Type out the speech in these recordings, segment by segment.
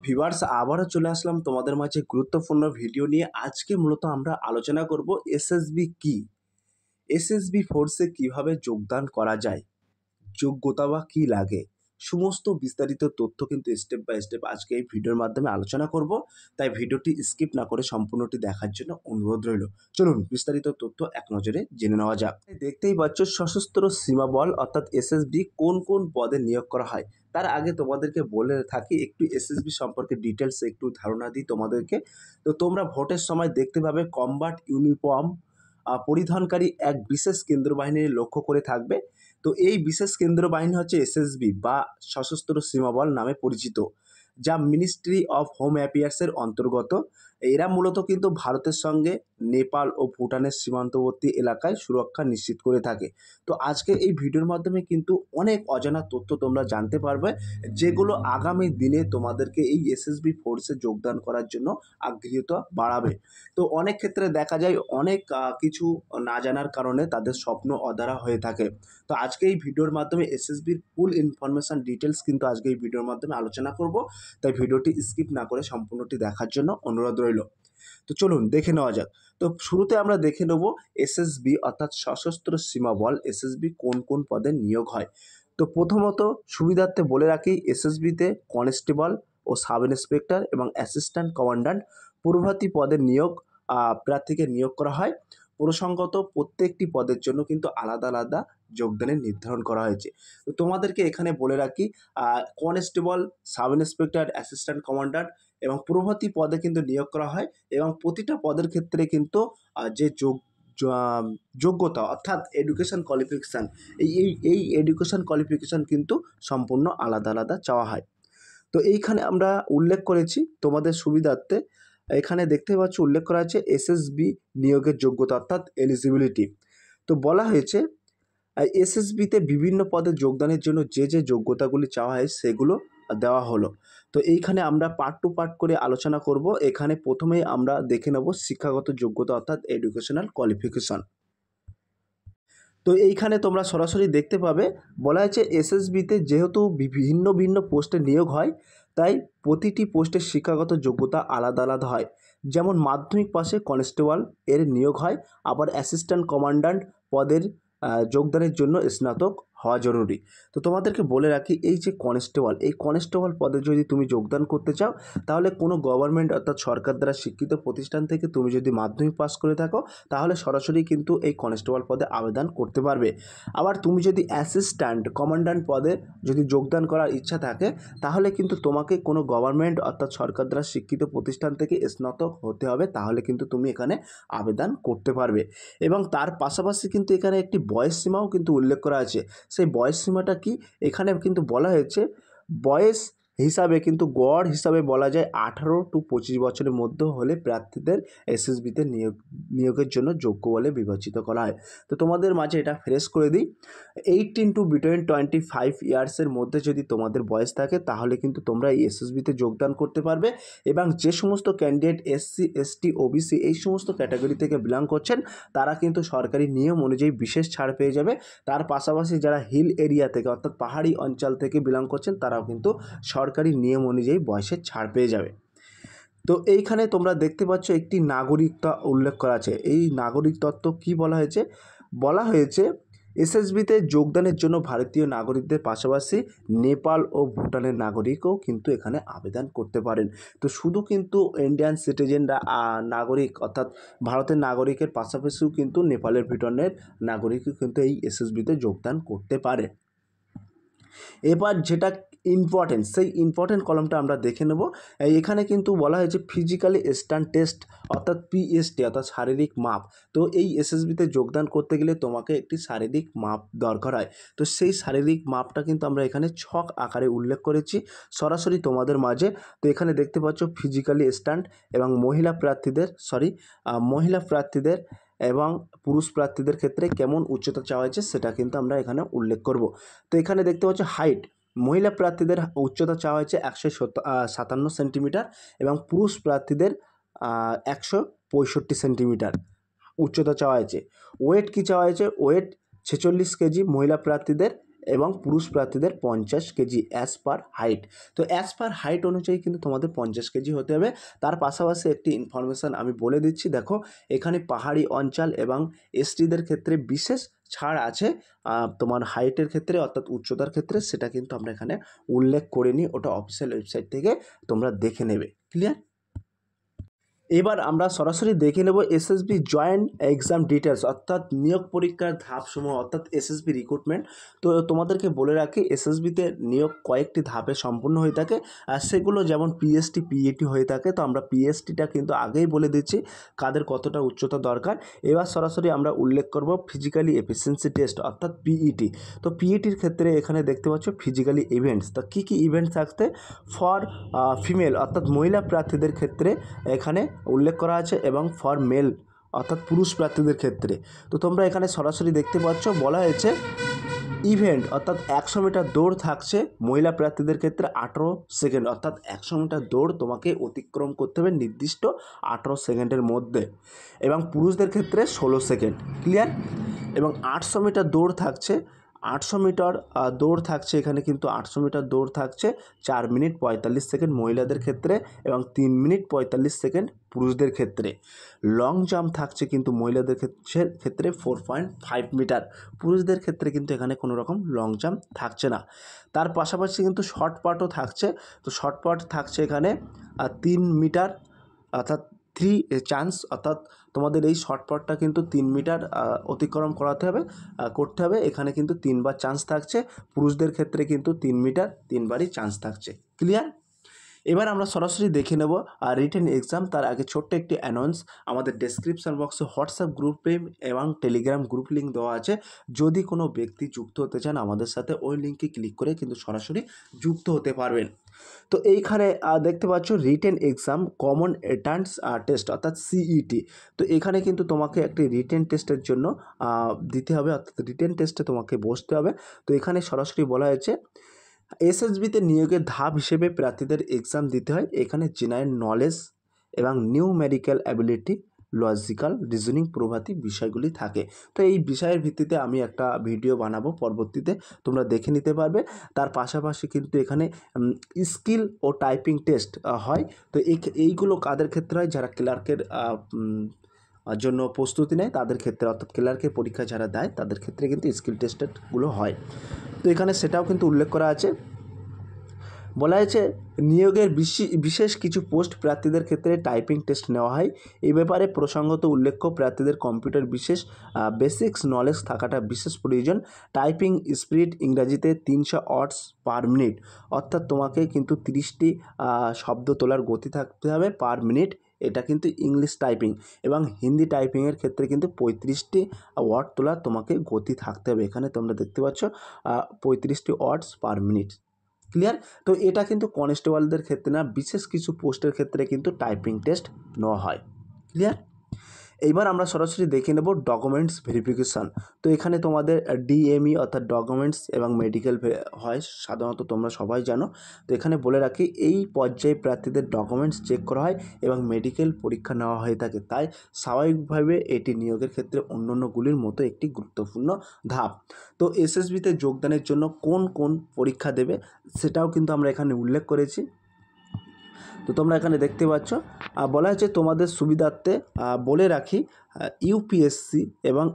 Viewers আবারও চলে আসলাম তোমাদের মাঝে গুরুত্বপূর্ণ ভিডিও নিয়ে। আজকে মূলত আমরা আলোচনা করব এসএসবি কি, এসএসবি ফোর্সে কিভাবে যোগদান করা যায়, যোগ্যতা বা কী লাগে, সমস্ত বিস্তারিত তথ্য কিন্তু স্টেপ বাই স্টেপ আজকে এই ভিডিওর মাধ্যমে আলোচনা করব। তাই ভিডিওটি স্কিপ না করে সম্পূর্ণটি দেখার জন্য অনুরোধ রইল। চলুন বিস্তারিত তথ্য এক নজরে জেনে নেওয়া যাক। দেখতেই পাচ্ছ সশস্ত্র সীমা বল অর্থাৎ এসএসবি কোন কোন পদে নিয়োগ করা হয়। তার আগে তোমাদেরকে বলে থাকি একটু এসএসবি সম্পর্কে ডিটেলস একটু ধারণা দিই তোমাদেরকে। তো তোমরা ভোটের সময় দেখতে পাবে কমব্যাট ইউনিফর্ম পরিধানকারী এক বিশেষ কেন্দ্র বাহিনীর লক্ষ্য করে থাকবে। তো এই বিশেষ কেন্দ্র বাহিনী হচ্ছে এসএসবি বা সশস্ত্র সীমাবল নামে পরিচিত, যা মিনিস্ট্রি অফ হোম অ্যাফেয়ার্সের অন্তর্গত। এরা মূলত কিন্তু ভারতের সঙ্গে নেপাল ও ভুটানের সীমান্তবর্তী এলাকায় সুরক্ষা নিশ্চিত করে থাকে। তো আজকে এই ভিডিওর মাধ্যমে কিন্তু অনেক অজানা তথ্য তোমরা জানতে পারবে, যেগুলো আগামী দিনে তোমাদেরকে এই এসএসবি ফোর্সে যোগদান করার জন্য আগ্রহীতা বাড়াবে। তো অনেক ক্ষেত্রে দেখা যায় অনেক কিছু না জানার কারণে তাদের স্বপ্ন অধারা হয়ে থাকে। তো আজকে এই ভিডিওর মাধ্যমে এসএসবির ফুল ইনফরমেশান ডিটেলস কিন্তু আজকে এই ভিডিওর মাধ্যমে আলোচনা করব। তাই ভিডিওটি স্কিপ না করে সম্পূর্ণটি দেখার জন্য অনুরোধ রইল। তো চলুন দেখে নেওয়া যাক। তো শুরুতে আমরা দেখে নেব এসএসবি অর্থাৎ সশস্ত্র সীমা বল এসএসবি কোন কোন পদে নিয়োগ হয়। তো প্রথমত সুবিধার্থে বলে রাখি, এসএসবিতে কনস্টেবল ও সাব ইন্সপেক্টর এবং অ্যাসিস্ট্যান্ট কমান্ড্যান্ট প্রভৃতি পদে প্রার্থীকে নিয়োগ করা হয়। প্রসঙ্গত প্রত্যেকটি পদের জন্য কিন্তু আলাদা আলাদা যোগদানের নির্ধারণ করা হয়েছে। তো তোমাদেরকে এখানে বলে রাখি, constable, sub inspector, assistant commander এবং প্রভৃতি পদে কিন্তু নিয়োগ করা হয় এবং প্রতিটা পদের ক্ষেত্রে কিন্তু যে যোগ্যতা অর্থাৎ এডুকেশন কোয়ালিফিকেশান, এই এডুকেশন কোয়ালিফিকেশান কিন্তু সম্পূর্ণ আলাদা আলাদা চাওয়া হয়। তো এইখানে আমরা উল্লেখ করেছি তোমাদের সুবিধার্থে, এখানে দেখতে পাচ্ছ উল্লেখ করা আছে এসএসবি নিয়োগের যোগ্যতা অর্থাৎ এলিজিবিলিটি। তো বলা হয়েছে এসএসবিতে বিভিন্ন পদে যোগদানের জন্য যে যে যোগ্যতাগুলি চাওয়া হয় সেগুলো দেওয়া হলো। তো এইখানে আমরা পার্ট টু পার্ট করে আলোচনা করব। এখানে প্রথমেই আমরা দেখে নেব শিক্ষাগত যোগ্যতা অর্থাৎ এডুকেশনাল কোয়ালিফিকেশন। তো এইখানে তোমরা সরাসরি দেখতে পাবে বলা হয়েছে এসএসবিতে যেহেতু ভিন্ন ভিন্ন পোস্টে নিয়োগ হয়, তাই প্রতিটি পোস্টের শিক্ষাগত যোগ্যতা আলাদা আলাদা হয়। যেমন মাধ্যমিক পাশে কনস্টেবল এর নিয়োগ হয়, আবার অ্যাসিস্ট্যান্ট কমান্ড্যান্ট পদের যোগদানের জন্য স্নাতক হওয়া জরুরি। তো তোমাদেরকে বলে রাখি, এই যে কনস্টেবল, এই কনস্টেবল পদে যদি তুমি যোগদান করতে চাও, তাহলে কোনো গভর্নমেন্ট অর্থাৎ সরকার দ্বারা স্বীকৃত প্রতিষ্ঠান থেকে তুমি যদি মাধ্যমিক পাস করে থাকো, তাহলে সরাসরি কিন্তু এই কনস্টেবল পদে আবেদন করতে পারবে। আবার তুমি যদি অ্যাসিস্ট্যান্ট কমান্ড্যান্ট পদে যদি যোগদান করার ইচ্ছা থাকে, তাহলে কিন্তু তোমাকে কোনো গভর্নমেন্ট অর্থাৎ সরকার দ্বারা স্বীকৃত প্রতিষ্ঠান থেকে স্নাতক হতে হবে, তাহলে কিন্তু তুমি এখানে আবেদন করতে পারবে। এবং তার পাশাপাশি কিন্তু এখানে একটি বয়স সীমাও কিন্তু উল্লেখ করা আছে। সেই বয়স সীমাটা কি, এখানে কিন্তু বলা হয়েছে বয়স হিসাবে কিন্তু গড় হিসাবে বলা যায় 18 টু 25 বছরের মধ্যে হলে প্রার্থীদের এসএসবিতে নিয়োগের জন্য যোগ্য বলে বিবেচিত করা হয়। তো তোমাদের মাঝে এটা ফ্রেশ করে দিই, 18 টু বিটুইন 25 ইয়ার্সের মধ্যে যদি তোমাদের বয়স থাকে, তাহলে কিন্তু তোমরা এই এসএসবিতে যোগদান করতে পারবে। এবং যে সমস্ত ক্যান্ডিডেট এসসি, এসটি, ওবিসি এই সমস্ত ক্যাটাগরি থেকে বিলং করছেন, তারা কিন্তু সরকারি নিয়ম অনুযায়ী বিশেষ ছাড় পেয়ে যাবে। তার পাশাপাশি যারা হিল এরিয়া থেকে অর্থাৎ পাহাড়ি অঞ্চল থেকে বিলং করছেন, তারাও কিন্তু সরকারি নিয়ম অনুযায়ী বয়সের ছাড় পেয়ে যাবে। তো এইখানে তোমরা দেখতে পাচ্ছ একটি নাগরিকত্ব উল্লেখ করা আছে। এই নাগরিকত্ব কি বলা হয়েছে, বলা হয়েছে এসএসবিতে যোগদানের জন্য ভারতীয় নাগরিকদের পাশাপাশি নেপাল ও ভুটানের নাগরিকও কিন্তু এখানে আবেদন করতে পারেন। তো শুধু কিন্তু ইন্ডিয়ান সিটিজেনরা নাগরিক অর্থাৎ ভারতের নাগরিকের পাশাপাশিও কিন্তু নেপালের ভুটানের নাগরিকও কিন্তু এই এসএসবিতে যোগদান করতে পারে। এবার যেটা ইম্পর্টেন্ট, সেই ইম্পর্টেন্ট কলমটা আমরা দেখে নেব। এখানে কিন্তু বলা হয়েছে ফিজিক্যালি স্ট্যান্ড টেস্ট অর্থাৎ পিএসটি অর্থাৎ শারীরিক মাপ। তো এই এসএসবিতে যোগদান করতে গেলে তোমাকে একটি শারীরিক মাপ দরকার হয়। তো সেই শারীরিক মাপটা কিন্তু আমরা এখানে ছক আকারে উল্লেখ করেছি সরাসরি তোমাদের মাঝে। তো এখানে দেখতে পাচ্ছ ফিজিক্যালি স্ট্যান্ড এবং মহিলা প্রার্থীদের এবং পুরুষ প্রার্থীদের ক্ষেত্রে কেমন উচ্চতা চাওয়া হয়েছে সেটা কিন্তু আমরা এখানে উল্লেখ করব। তো এখানে দেখতে পাচ্ছ হাইট, মহিলা প্রার্থীদের উচ্চতা চাওয়া হয়েছে 157 সেন্টিমিটার এবং পুরুষ প্রার্থীদের 165 সেন্টিমিটার উচ্চতা চাওয়া হয়েছে। ওয়েট কি চাওয়া হয়েছে, ওয়েট 46 কেজি মহিলা প্রার্থীদের এবং পুরুষ প্রার্থীদের 50 কেজি অ্যাজ পার হাইট। তো অ্যাজ পার হাইট অনুযায়ী কিন্তু তোমাদের 50 কেজি হতে হবে। তার পাশাপাশি একটি ইনফরমেশান আমি বলে দিচ্ছি, দেখো এখানে পাহাড়ি অঞ্চল এবং এসটিদের ক্ষেত্রে বিশেষ ছাড় আছে তোমার হাইটের ক্ষেত্রে অর্থাৎ উচ্চতার ক্ষেত্রে, সেটা কিন্তু আমরা এখানে উল্লেখ করে নিই, ওটা অফিসিয়াল ওয়েবসাইট থেকে তোমরা দেখে নেবে। ক্লিয়ার? এবার আমরা সরাসরি দেখে নেব এসএসবি জয়েন্ট এক্সাম ডিটেলস অর্থাৎ নিয়োগ পরীক্ষার ধাপসমূহ অর্থাৎ এসএসবি রিক্রুটমেন্ট। তো তোমাদেরকে বলে রাখি এসএসবিতে নিয়োগ কয়েকটি ধাপে সম্পূর্ণ হয়ে থাকে, আর সেগুলো যেমন পিএসটি পিইটি হয়ে থাকে। তো আমরা পিএসটিটা কিন্তু আগেই বলে দিচ্ছি কাদের কতটা উচ্চতা দরকার। এবার সরাসরি আমরা উল্লেখ করব ফিজিক্যালি এফিসিয়েন্সি টেস্ট অর্থাৎ পিইটি। তো পিইটির ক্ষেত্রে এখানে দেখতে পাচ্ছ ফিজিক্যালি ইভেন্টস। তো কী কী ইভেন্ট থাকতে ফর ফিমেল অর্থাৎ মহিলা প্রার্থীদের ক্ষেত্রে এখানে উল্লেখ করা আছে, এবং ফর মেল অর্থাৎ পুরুষ প্রার্থীদের ক্ষেত্রে। তো তোমরা এখানে সরাসরি দেখতে পাচ্ছ বলা হয়েছে ইভেন্ট অর্থাৎ 100 মিটার দৌড় থাকছে মহিলা প্রার্থীদের ক্ষেত্রে 18 সেকেন্ড, অর্থাৎ 100 মিটার দৌড় তোমাকে অতিক্রম করতে হবে নির্দিষ্ট 18 সেকেন্ডের মধ্যে, এবং পুরুষদের ক্ষেত্রে 16 সেকেন্ড। ক্লিয়ার? এবং 800 মিটার দৌড় থাকছে, 800 মিটার দৌড় থাকছে এখানে কিন্তু 800 মিটার দৌড় থাকছে 4 মিনিট 45 সেকেন্ড মহিলাদের ক্ষেত্রে, এবং 3 মিনিট 45 সেকেন্ড পুরুষদের ক্ষেত্রে। লং জাম্প থাকছে কিন্তু মহিলাদের ক্ষেত্রে 4.5 মিটার, পুরুষদের ক্ষেত্রে কিন্তু এখানে কোনো রকম লং জাম্প থাকছে না। তার পাশাপাশি কিন্তু শর্ট পাটও থাকছে। তো শর্ট পাট থাকছে এখানে 3 মিটার অর্থাৎ 3 চান্স, অর্থাৎ তোমাদের এই শর্ট পাটটা কিন্তু 3 মিটার অতিক্রম করতে হবে। এখানে কিন্তু 3 বার চান্স থাকছে, পুরুষদের ক্ষেত্রে কিন্তু 3 মিটার 3 বারই চান্স থাকছে। ক্লিয়ার? এবার আমরা সরাসরি দেখে নেব রিটেন এক্সাম। তার আগে ছোট্ট একটি অ্যানাউন্স, আমাদের ডেসক্রিপশন বক্সে হোয়াটসঅ্যাপ গ্রুপে এবং টেলিগ্রাম গ্রুপ লিঙ্ক দেওয়া আছে। যদি কোনো ব্যক্তি যুক্ত হতে চান আমাদের সাথে ওই লিঙ্কে ক্লিক করে কিন্তু সরাসরি যুক্ত হতে পারবেন। তো এইখানে দেখতে পাচ্ছ written exam common entrance test অর্থাৎ সিইটি। তো এখানে কিন্তু তোমাকে একটি রিটেন টেস্টের জন্য দিতে হবে, অর্থাৎ রিটেন টেস্টে তোমাকে বসতে হবে। তো এখানে সরাসরি বলা হয়েছে এসএসবিতে নিয়োগের ধাপ হিসেবে প্রার্থীদের এক্সাম দিতে হয়। এখানে জেনারেল নলেজ এবং নিউমেরিক্যাল অ্যাবিলিটি, লজিক্যাল রিজনিং প্রভৃতি বিষয়গুলি থাকে। তো এই বিষয়ের ভিত্তিতে আমি একটা ভিডিও বানাবো পরবর্তীতে, তোমরা দেখে নিতে পারবে। তার পাশাপাশি কিন্তু এখানে স্কিল ও টাইপিং টেস্ট হয়। তো এইগুলো কাদের ক্ষেত্রে হয়? যারা ক্লার্কের জন্য প্রস্তুতি নেয় তাদের ক্ষেত্রে, অর্থাৎ ক্লার্কের পরীক্ষা যারা দেয় তাদের ক্ষেত্রে কিন্তু স্কিল টেস্টগুলো হয়। তো এখানে সেটাও কিন্তু উল্লেখ করা আছে। বলা হয়েছে নিয়োগের বিশেষ কিছু পোস্ট প্রার্থীদের ক্ষেত্রে টাইপিং টেস্ট নেওয়া হয়। এই ব্যাপারে প্রসঙ্গত উল্লেখ্য প্রার্থীদের কম্পিউটার বেসিক্স নলেজ থাকাটা বিশেষ প্রয়োজন। টাইপিং স্পিড ইংরাজিতে 300 ওয়ার্ডস পার মিনিট, অর্থাৎ তোমাকে কিন্তু 30টি শব্দ তোলার গতি থাকতে হবে পার মিনিট, এটা কিন্তু ইংলিশ টাইপিং। এবং হিন্দি টাইপিংয়ের ক্ষেত্রে কিন্তু 35টি ওয়ার্ড তোলার তোমাকে গতি থাকতে হবে। এখানে তোমরা দেখতে পাচ্ছ 35টি ওয়ার্ডস পার মিনিট। ক্লিয়ার? তো এটা কিন্তু কনস্টেবলদের ক্ষেত্রে না, বিশেষ কিছু পোস্টের ক্ষেত্রে কিন্তু টাইপিং টেস্ট নেওয়া হয়। ক্লিয়ার? এইবার আমরা সরাসরি দেখে নেব ডকুমেন্টস ভেরিফিকেশান। তো এখানে তোমাদের ডিএমই অর্থাৎ ডকুমেন্টস এবং মেডিকেল হয় সাধারণত, তোমরা সবাই জানো। তো এখানে বলে রাখি এই পর্যায়ে প্রার্থীদের ডকুমেন্টস চেক করা হয় এবং মেডিকেল পরীক্ষা নেওয়া হয়ে থাকে। তাই স্বাভাবিকভাবে এটি নিয়োগের ক্ষেত্রে অন্যান্যগুলির মতো একটি গুরুত্বপূর্ণ ধাপ। তো এসএসবিতে যোগদানের জন্য কোন কোন পরীক্ষা দেবে সেটাও কিন্তু আমরা এখানে উল্লেখ করেছি। তো তোমরা এখানে দেখতে পাচ্ছ বলা হয়েছে তোমাদের সুবিধার্থে বলে রাখি ইউপিএসসি এবং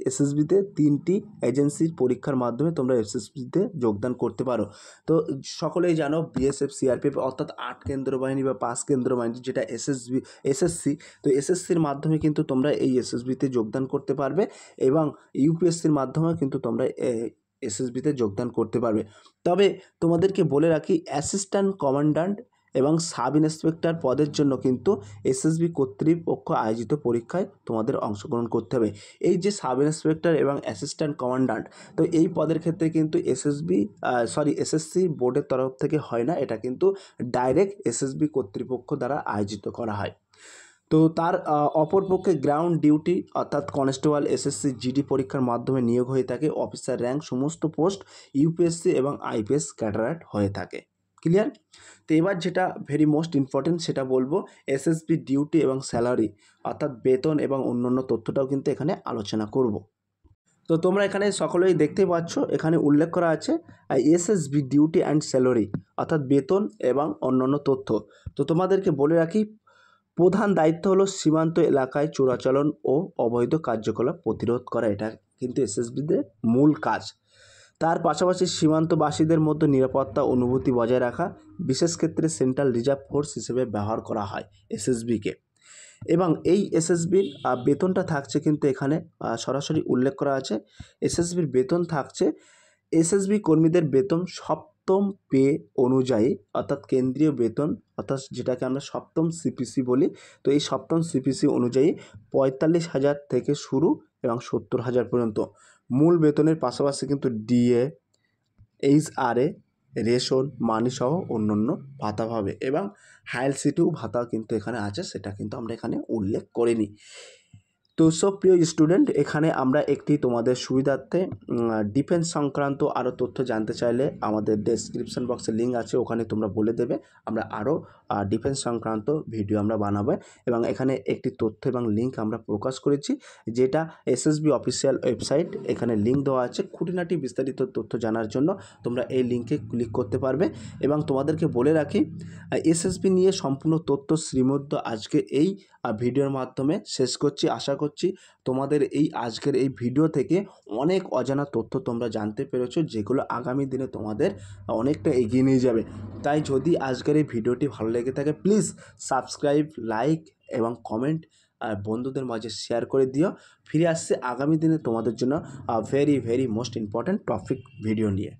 এসএসবিতে 3টি এজেন্সির পরীক্ষার মাধ্যমে তোমরা এসএসবিতে যোগদান করতে পারো। তো সকলেই জানো বিএসএফ সিআরপিএফ অর্থাৎ 8 কেন্দ্র বাহিনী বা 5 কেন্দ্র বাহিনী যেটা এসএসসি, তো এসএসসির মাধ্যমে কিন্তু তোমরা এই এসএসবিতে যোগদান করতে পারবে, এবং ইউপিএসসির মাধ্যমে কিন্তু তোমরা এসএসবিতে যোগদান করতে পারবে। তবে তোমাদেরকে বলে রাখি অ্যাসিস্ট্যান্ট কমান্ড্যান্ট এবং সাব ইন্সপেক্টর পদের জন্য কিন্তু এসএসবি কর্তৃপক্ষ আয়োজিত পরীক্ষায় তোমাদের অংশগ্রহণ করতে হবে। এই যে সাব ইন্সপেক্টর এবং অ্যাসিস্ট্যান্ট কমান্ড্যান্ট, তো এই পদের ক্ষেত্রে কিন্তু এসএসসি বোর্ডের তরফ থেকে হয় না, এটা কিন্তু ডাইরেক্ট এসএসবি কর্তৃপক্ষ দ্বারা আয়োজিত করা হয়। তো তার অপরপক্ষে গ্রাউন্ড ডিউটি অর্থাৎ কনস্টেবল এসএসসি জিডি পরীক্ষার মাধ্যমে নিয়োগ হয়ে থাকে। অফিসার র্যাঙ্ক সমস্ত পোস্ট ইউপিএসসি এবং আইপিএস ক্যাডার হয়ে থাকে। ক্লিয়ার? তো এবার যেটা ভেরি মোস্ট ইম্পর্টেন্ট সেটা বলবো, এসএসবি ডিউটি এবং স্যালারি অর্থাৎ বেতন এবং অন্যান্য তথ্যটাও কিন্তু এখানে আলোচনা করব। তো তোমরা এখানে সকলেই দেখতেই পাচ্ছ, এখানে উল্লেখ করা আছে এসএসবি ডিউটি অ্যান্ড স্যালারি, অর্থাৎ বেতন এবং অন্যান্য তথ্য। তো তোমাদেরকে বলে রাখি, প্রধান দায়িত্ব হলো সীমান্ত এলাকায় চোরাচালান ও অবৈধ কার্যকলাপ প্রতিরোধ করা, এটা কিন্তু এসএসবিদের মূল কাজ। তার পাশাপাশি সীমান্তবাসীদের মধ্যে নিরাপত্তা অনুভূতি বজায় রাখা, বিশেষ ক্ষেত্রে সেন্ট্রাল রিজার্ভ ফোর্স হিসেবে ব্যবহার করা হয় এসএসবিকে। এবং এই এসএসবির বেতনটা থাকছে কিন্তু এখানে সরাসরি উল্লেখ করা আছে। এসএসবির বেতন থাকছে, এসএসবি কর্মীদের বেতন সপ্তম পে অনুযায়ী, অর্থাৎ কেন্দ্রীয় বেতন, অর্থাৎ যেটাকে আমরা সপ্তম সিপিসি বলি। তো এই সপ্তম সিপিসি অনুযায়ী ৪৫,০০০ থেকে শুরু এবং ৭০,০০০ পর্যন্ত। মূল বেতনের পাশাপাশি কিন্তু ডিএ, এইচআরএ, রেশন, মানিসহ অন্যান্য ভাতা পাবে এবং হায়ার সিটিও ভাতা কিন্তু এখানে আছে, সেটা কিন্তু আমরা এখানে উল্লেখ করিনি। তো সব প্রিয় স্টুডেন্ট, এখানে আমরা একটি তোমাদের সুবিধার্থে ডিফেন্স সংক্রান্ত আরও তথ্য জানতে চাইলে আমাদের ডেসক্রিপশন বক্সে লিঙ্ক আছে, ওখানে তোমরা বলে দেবে, আমরা আরও ডিফেন্স সংক্রান্ত ভিডিও আমরা বানাবো। এবং এখানে একটি তথ্য এবং লিঙ্ক আমরা প্রকাশ করেছি, যেটা এসএসবি অফিসিয়াল ওয়েবসাইট, এখানে লিঙ্ক দেওয়া আছে। খুঁটিনাটি বিস্তারিত তথ্য জানার জন্য তোমরা এই লিঙ্কে ক্লিক করতে পারবে। এবং তোমাদেরকে বলে রাখি, এসএসবি নিয়ে সম্পূর্ণ তথ্য শ্রীমদ্য আজকে এই ভিডিওর মাধ্যমে শেষ করছি। আশা করছি তোমাদের এই আজকের এই ভিডিও থেকে অনেক অজানা তথ্য তোমরা জানতে পেরেছো, যেগুলো আগামী দিনে তোমাদের অনেকটা এগিয়ে নিয়ে যাবে। তাই যদি আজকের এই ভিডিওটি ভালো লেগে থাকে, প্লিজ সাবস্ক্রাইব, লাইক এবং কমেন্ট বন্ধুদের মাঝে শেয়ার করে দিও। ফিরে আসছে আগামী দিনে তোমাদের জন্য very most important topic video নিয়ে।